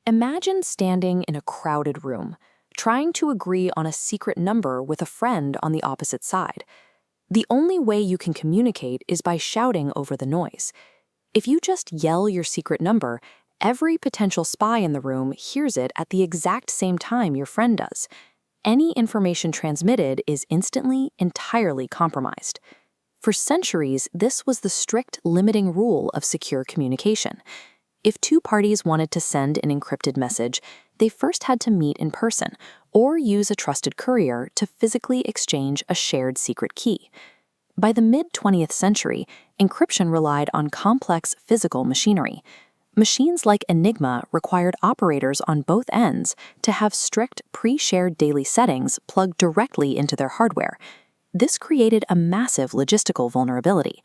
Imagine standing in a crowded room, trying to agree on a secret number with a friend on the opposite side. The only way you can communicate is by shouting over the noise. If you just yell your secret number, every potential spy in the room hears it at the exact same time your friend does. Any information transmitted is instantly, entirely compromised. For centuries, this was the strict limiting rule of secure communication. If two parties wanted to send an encrypted message, they first had to meet in person or use a trusted courier to physically exchange a shared secret key. By the mid-20th century, encryption relied on complex physical machinery. Machines like Enigma required operators on both ends to have strict pre-shared daily settings plugged directly into their hardware. This created a massive logistical vulnerability.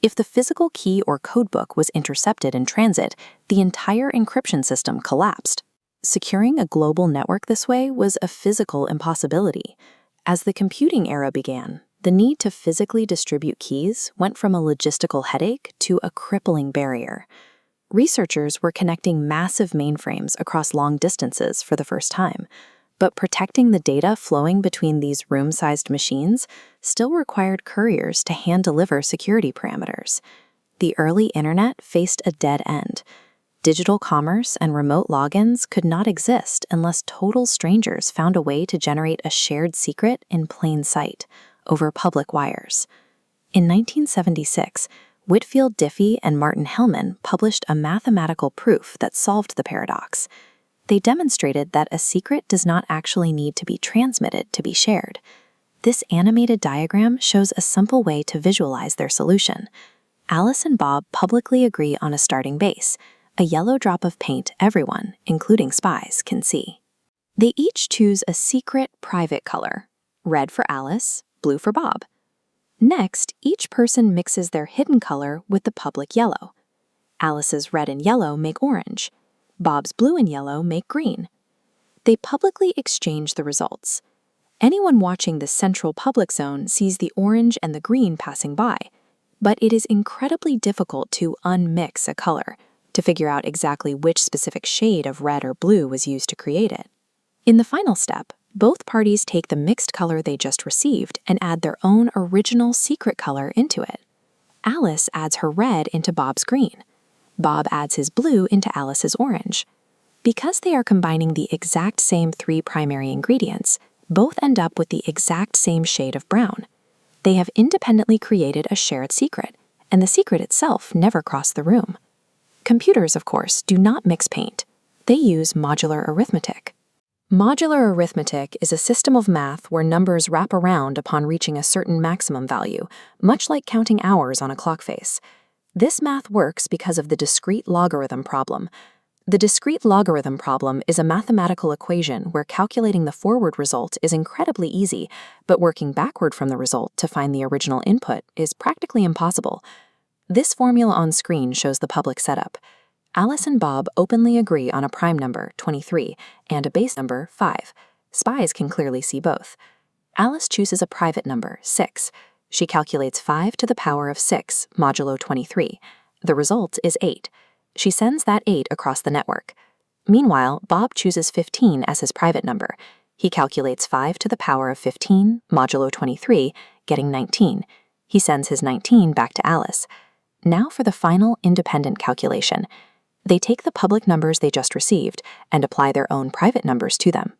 If the physical key or codebook was intercepted in transit, the entire encryption system collapsed. Securing a global network this way was a physical impossibility. As the computing era began, the need to physically distribute keys went from a logistical headache to a crippling barrier. Researchers were connecting massive mainframes across long distances for the first time, but protecting the data flowing between these room-sized machines still required couriers to hand-deliver security parameters. The early internet faced a dead end. Digital commerce and remote logins could not exist unless total strangers found a way to generate a shared secret in plain sight, over public wires. In 1976, Whitfield Diffie and Martin Hellman published a mathematical proof that solved the paradox. They demonstrated that a secret does not actually need to be transmitted to be shared. This animated diagram shows a simple way to visualize their solution. Alice and Bob publicly agree on a starting base, a yellow drop of paint everyone, including spies, can see. They each choose a secret private color, red for Alice, blue for Bob. Next, each person mixes their hidden color with the public yellow. Alice's red and yellow make orange. Bob's blue and yellow make green. They publicly exchange the results. Anyone watching the central public zone sees the orange and the green passing by, but it is incredibly difficult to unmix a color, to figure out exactly which specific shade of red or blue was used to create it. In the final step, both parties take the mixed color they just received and add their own original secret color into it. Alice adds her red into Bob's green. Bob adds his blue into Alice's orange. Because they are combining the exact same three primary ingredients, both end up with the exact same shade of brown. They have independently created a shared secret, and the secret itself never crossed the room. Computers, of course, do not mix paint. They use modular arithmetic. Modular arithmetic is a system of math where numbers wrap around upon reaching a certain maximum value, much like counting hours on a clock face. This math works because of the discrete logarithm problem. The discrete logarithm problem is a mathematical equation where calculating the forward result is incredibly easy, but working backward from the result to find the original input is practically impossible. This formula on screen shows the public setup. Alice and Bob openly agree on a prime number, 23, and a base number, 5. Spies can clearly see both. Alice chooses a private number, 6. She calculates 5 to the power of 6, modulo 23. The result is 8. She sends that 8 across the network. Meanwhile, Bob chooses 15 as his private number. He calculates 5 to the power of 15, modulo 23, getting 19. He sends his 19 back to Alice. Now for the final independent calculation. They take the public numbers they just received and apply their own private numbers to them.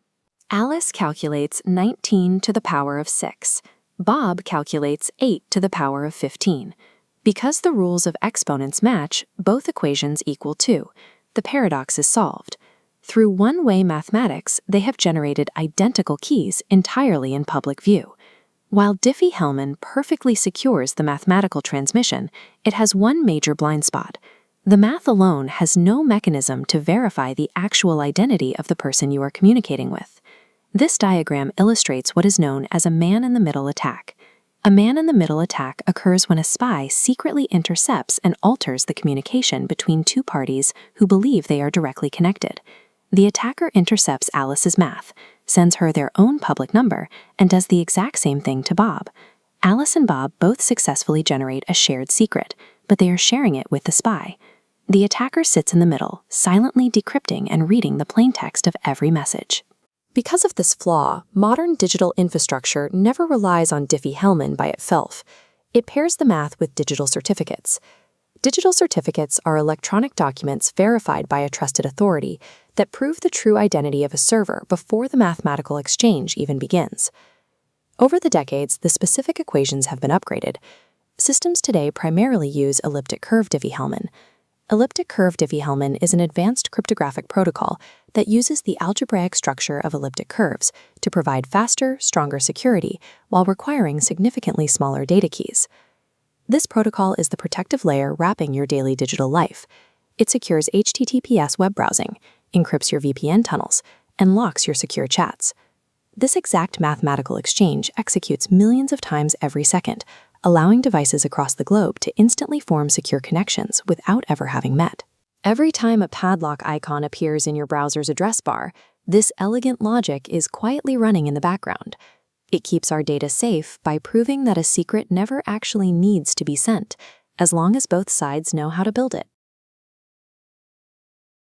Alice calculates 19 to the power of 6. Bob calculates 8 to the power of 15. Because the rules of exponents match, both equations equal 2. The paradox is solved. Through one-way mathematics, they have generated identical keys entirely in public view. While Diffie-Hellman perfectly secures the mathematical transmission, it has one major blind spot. The math alone has no mechanism to verify the actual identity of the person you are communicating with. This diagram illustrates what is known as a man-in-the-middle attack. A man-in-the-middle attack occurs when a spy secretly intercepts and alters the communication between two parties who believe they are directly connected. The attacker intercepts Alice's math, sends her their own public number, and does the exact same thing to Bob. Alice and Bob both successfully generate a shared secret, but they are sharing it with the spy. The attacker sits in the middle, silently decrypting and reading the plain text of every message. Because of this flaw, modern digital infrastructure never relies on Diffie-Hellman by itself. It pairs the math with digital certificates. Digital certificates are electronic documents verified by a trusted authority that prove the true identity of a server before the mathematical exchange even begins. Over the decades, the specific equations have been upgraded. Systems today primarily use elliptic curve Diffie-Hellman. Elliptic curve Diffie-Hellman is an advanced cryptographic protocol that uses the algebraic structure of elliptic curves to provide faster, stronger security while requiring significantly smaller data keys. This protocol is the protective layer wrapping your daily digital life. It secures HTTPS web browsing, encrypts your VPN tunnels, and locks your secure chats. This exact mathematical exchange executes millions of times every second, allowing devices across the globe to instantly form secure connections without ever having met. Every time a padlock icon appears in your browser's address bar, this elegant logic is quietly running in the background. It keeps our data safe by proving that a secret never actually needs to be sent, as long as both sides know how to build it.